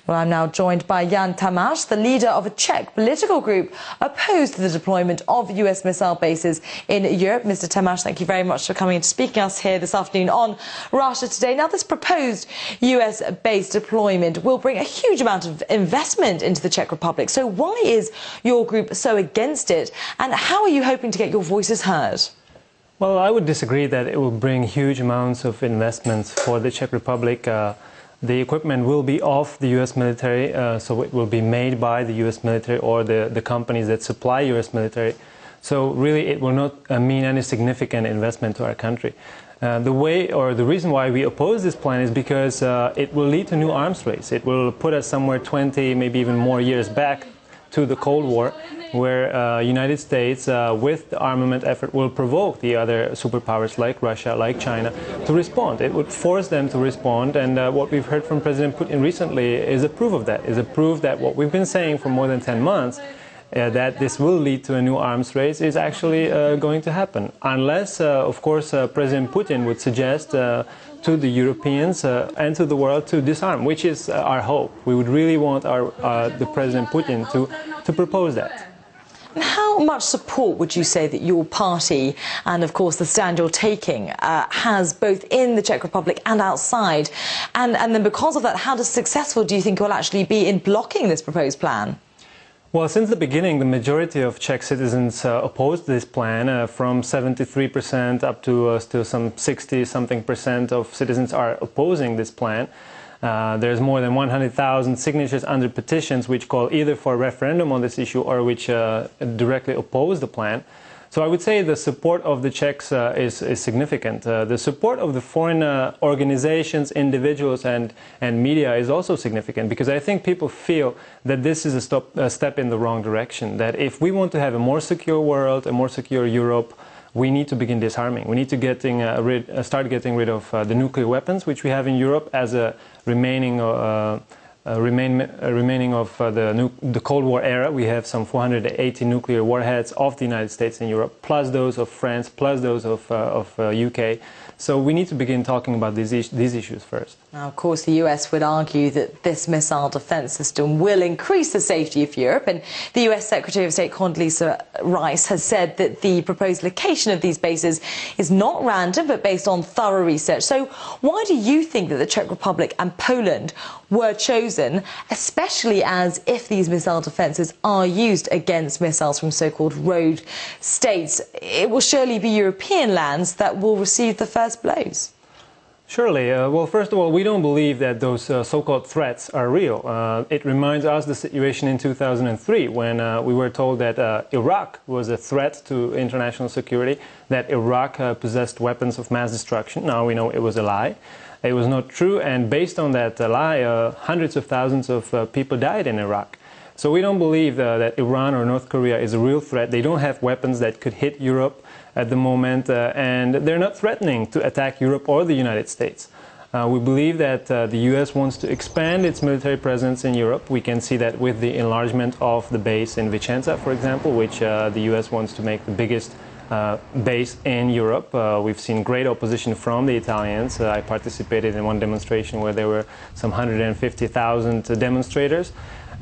Well, I'm now joined by Jan Tamáš, the leader of a Czech political group opposed to the deployment of US missile bases in Europe. Mr. Tamáš, thank you very much for coming and speaking to us here this afternoon on Russia Today. Now, this proposed US-based deployment will bring a huge amount of investment into the Czech Republic. So why is your group so against it, and how are you hoping to get your voices heard? Well, I would disagree that it will bring huge amounts of investments for the Czech Republic. The equipment will be of the US military, so it will be made by the US military or the companies that supply US military. So really it will not mean any significant investment to our country. The reason why we oppose this plan is because it will lead to new arms race. It will put us somewhere 20, maybe even more years back to the Cold War, where United States, with the armament effort, will provoke the other superpowers like Russia, like China, to respond. It would force them to respond, and what we've heard from President Putin recently is a proof of that, is a proof that what we've been saying for more than 10 months, that this will lead to a new arms race, is actually going to happen. Unless, of course, President Putin would suggest to the Europeans and to the world to disarm, which is our hope. We would really want the President Putin to propose that. How much support would you say that your party and, of course, the stand you're taking has both in the Czech Republic and outside? And then because of that, how successful do you think you'll actually be in blocking this proposed plan? Well, since the beginning, the majority of Czech citizens opposed this plan. From 73% up to still some 60-something% of citizens are opposing this plan. There's more than 100,000 signatures under petitions which call either for a referendum on this issue or which directly oppose the plan. So I would say the support of the Czechs is significant. The support of the foreign organizations, individuals and media is also significant, because I think people feel that this is a step in the wrong direction, that if we want to have a more secure world, a more secure Europe, we need to begin disarming. We need to start getting rid of the nuclear weapons which we have in Europe as a remaining of the Cold War era. We have some 480 nuclear warheads of the United States in Europe, plus those of France, plus those of UK. So we need to begin talking about these issues first. Now, of course, the US would argue that this missile defense system will increase the safety of Europe, and the US Secretary of State Condoleezza Rice has said that the proposed location of these bases is not random but based on thorough research. So why do you think that the Czech Republic and Poland were chosen, especially as if these missile defences are used against missiles from so-called rogue states, it will surely be European lands that will receive the first blows? Surely. Well, first of all, we don't believe that those so-called threats are real. It reminds us the situation in 2003 when we were told that Iraq was a threat to international security, that Iraq possessed weapons of mass destruction. Now we know it was a lie. It was not true, and based on that lie, hundreds of thousands of people died in Iraq. So we don't believe that Iran or North Korea is a real threat. They don't have weapons that could hit Europe at the moment, and they're not threatening to attack Europe or the United States. We believe that the US wants to expand its military presence in Europe. We can see that with the enlargement of the base in Vicenza, for example, which the US wants to make the biggest base in Europe. We've seen great opposition from the Italians. I participated in one demonstration where there were some 150,000 demonstrators.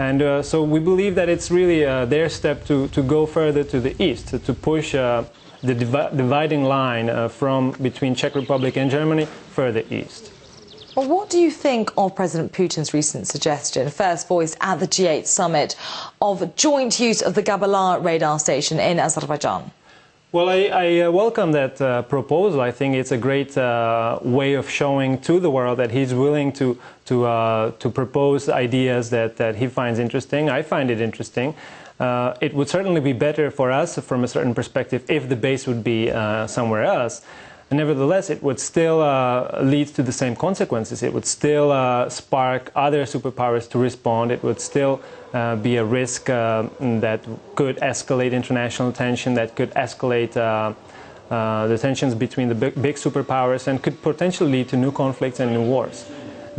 And so we believe that it's really their step to go further to the east, to push the dividing line between Czech Republic and Germany further east. Well, what do you think of President Putin's recent suggestion, first voiced at the G8 summit, of joint use of the Gabala radar station in Azerbaijan? Well, I welcome that proposal. I think it's a great way of showing to the world that he's willing to propose ideas that he finds interesting. I find it interesting. It would certainly be better for us from a certain perspective if the base would be somewhere else. Nevertheless, it would still lead to the same consequences. It would still spark other superpowers to respond. It would still be a risk that could escalate international tension, that could escalate the tensions between the big superpowers, and could potentially lead to new conflicts and new wars.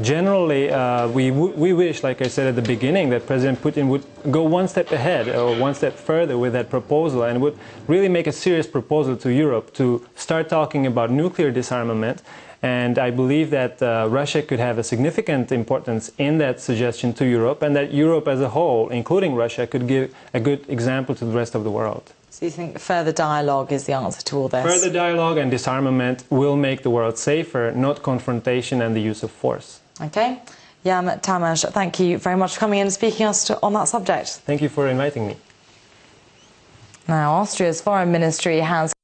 generally, we wish, like I said at the beginning, that President Putin would go one step ahead or one step further with that proposal and would really make a serious proposal to Europe to start talking about nuclear disarmament. And I believe that Russia could have a significant importance in that suggestion to Europe, and that Europe as a whole, including Russia, could give a good example to the rest of the world. So you think further dialogue is the answer to all this? Further dialogue and disarmament will make the world safer, not confrontation and the use of force. Okay. Jan, Tamáš, thank you very much for coming in and speaking to us on that subject. Thank you for inviting me. Now, Austria's foreign ministry has